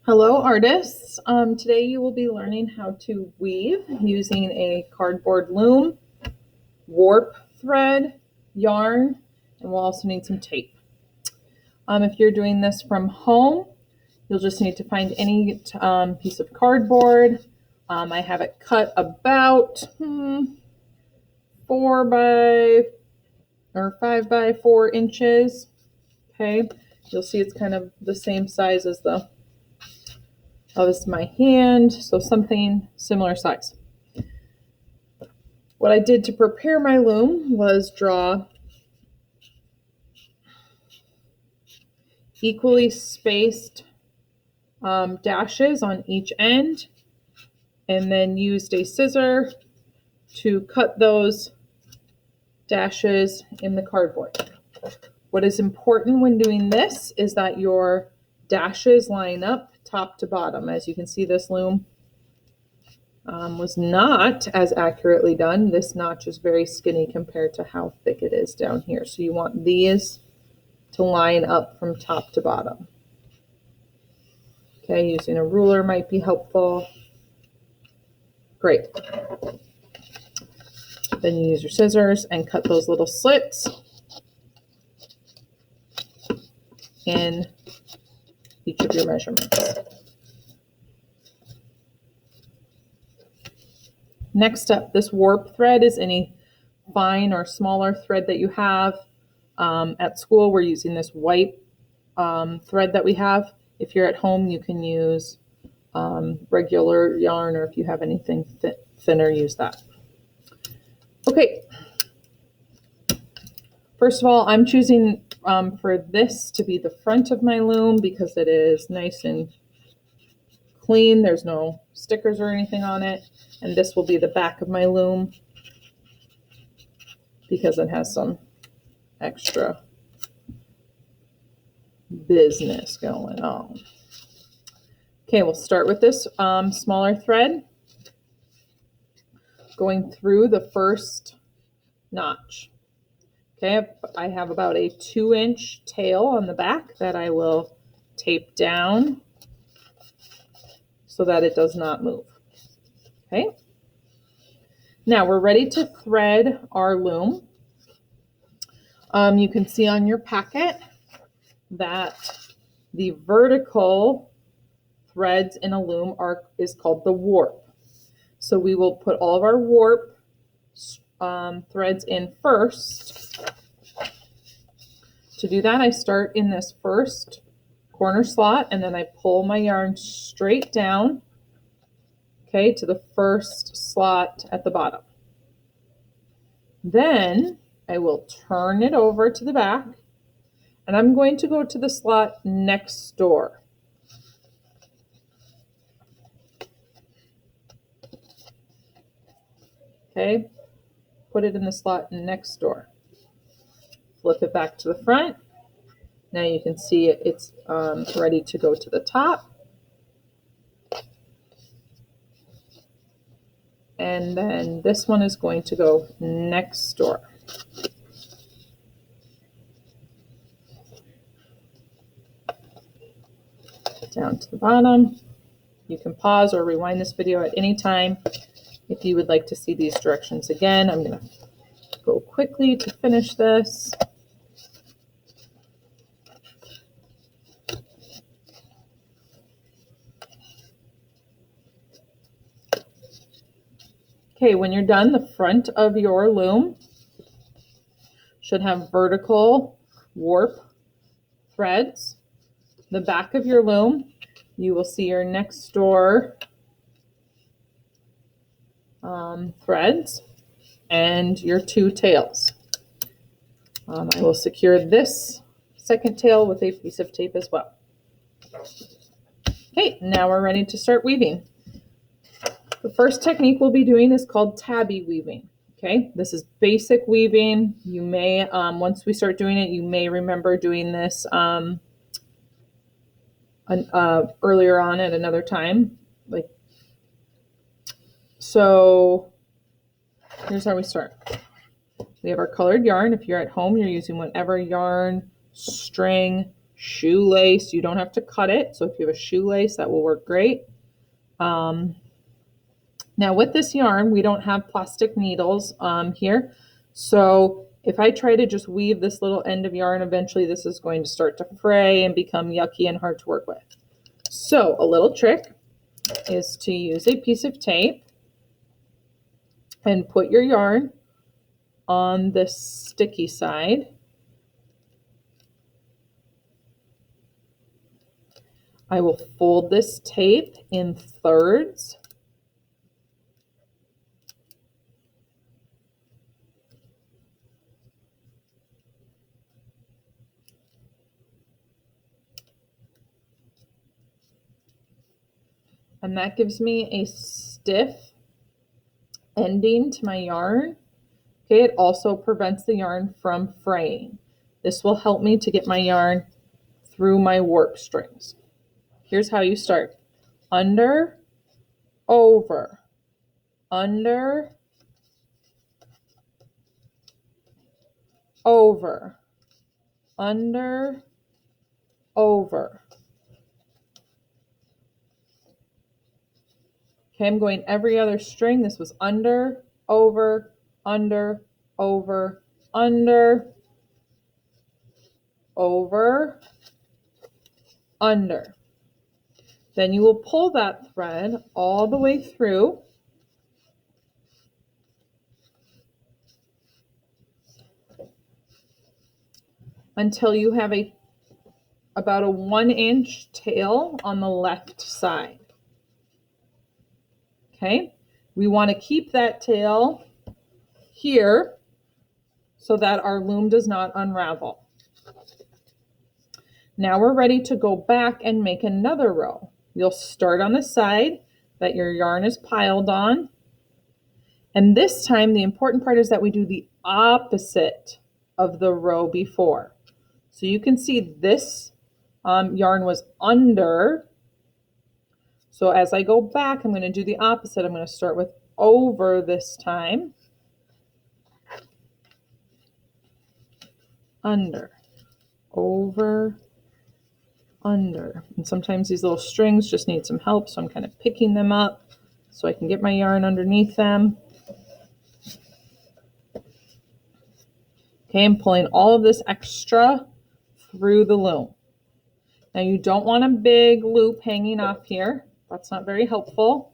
Hello artists. Today you will be learning how to weave using a cardboard loom, warp thread, yarn, and we'll also need some tape. If you're doing this from home, you'll just need to find any piece of cardboard. I have it cut about 5 by 4 inches. Okay, you'll see it's kind of the same size as my hand, so something similar size. What I did to prepare my loom was draw equally spaced dashes on each end, and then used a scissor to cut those dashes in the cardboard. What is important when doing this is that your dashes line up top to bottom. As you can see, this loom was not as accurately done. This notch is very skinny compared to how thick it is down here. So you want these to line up from top to bottom. Okay, using a ruler might be helpful. Great. Then you use your scissors and cut those little slits in each of your measurements. Next up, this warp thread is any fine or smaller thread that you have. At school, we're using this white thread that we have. If you're at home, you can use regular yarn, or if you have anything thinner, use that. Okay. First of all, I'm choosing for this to be the front of my loom because it is nice and clean. There's no stickers or anything on it. And this will be the back of my loom because it has some extra business going on. Okay, we'll start with this smaller thread going through the first notch. Okay, I have about a 2-inch tail on the back that I will tape down so that it does not move. Okay, now we're ready to thread our loom. You can see on your packet that the vertical threads in a loom is called the warp. So we will put all of our warp threads in first. To do that, I start in this first corner slot and then I pull my yarn straight down, okay, to the first slot at the bottom. Then I will turn it over to the back and I'm going to go to the slot next door. Okay, put it in the slot next door. Flip it back to the front. Now you can see it's ready to go to the top. And then this one is going to go next door. Down to the bottom. You can pause or rewind this video at any time if you would like to see these directions again. I'm going to go quickly to finish this. Okay, when you're done, the front of your loom should have vertical warp threads. The back of your loom, you will see your next door threads and your 2 tails. I will secure this second tail with a piece of tape as well. Okay, now we're ready to start weaving. The first technique we'll be doing is called tabby weaving. Okay, this is basic weaving. You may, once we start doing it, you may remember doing this earlier on at another time. So here's how we start. We have our colored yarn. If you're at home, you're using whatever yarn, string, shoelace. You don't have to cut it. So if you have a shoelace, that will work great. Now with this yarn, we don't have plastic needles here. So if I try to just weave this little end of yarn, eventually this is going to start to fray and become yucky and hard to work with. So a little trick is to use a piece of tape and put your yarn on the sticky side. I will fold this tape in thirds. And that gives me a stiff ending to my yarn. Okay, it also prevents the yarn from fraying. This will help me to get my yarn through my warp strings. Here's how you start. Under, over, under, over, under, over. Okay, I'm going every other string. This was under, over, under, over, under, over, under. Then you will pull that thread all the way through until you have about a 1-inch tail on the left side. Okay, we want to keep that tail here so that our loom does not unravel. Now we're ready to go back and make another row. You'll start on the side that your yarn is piled on. And this time, the important part is that we do the opposite of the row before. So you can see this yarn was under. So as I go back, I'm going to do the opposite. I'm going to start with over this time. Under, over, under. And sometimes these little strings just need some help, so I'm kind of picking them up so I can get my yarn underneath them. Okay, I'm pulling all of this extra through the loom. Now you don't want a big loop hanging off here. That's not very helpful.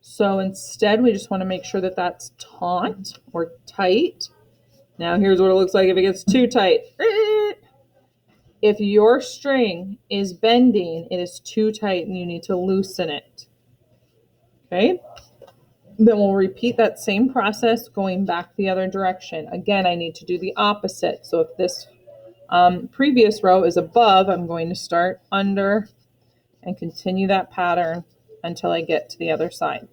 So instead, we just want to make sure that that's taut or tight. Now here's what it looks like if it gets too tight. If your string is bending, it is too tight and you need to loosen it. Okay? Then we'll repeat that same process going back the other direction. Again, I need to do the opposite. So if this previous row is above, I'm going to start under and continue that pattern until I get to the other side.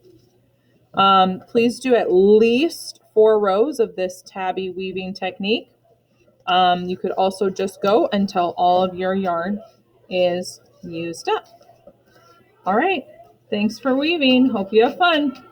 Please do at least 4 rows of this tabby weaving technique. You could also just go until all of your yarn is used up. All right, thanks for weaving. Hope you have fun.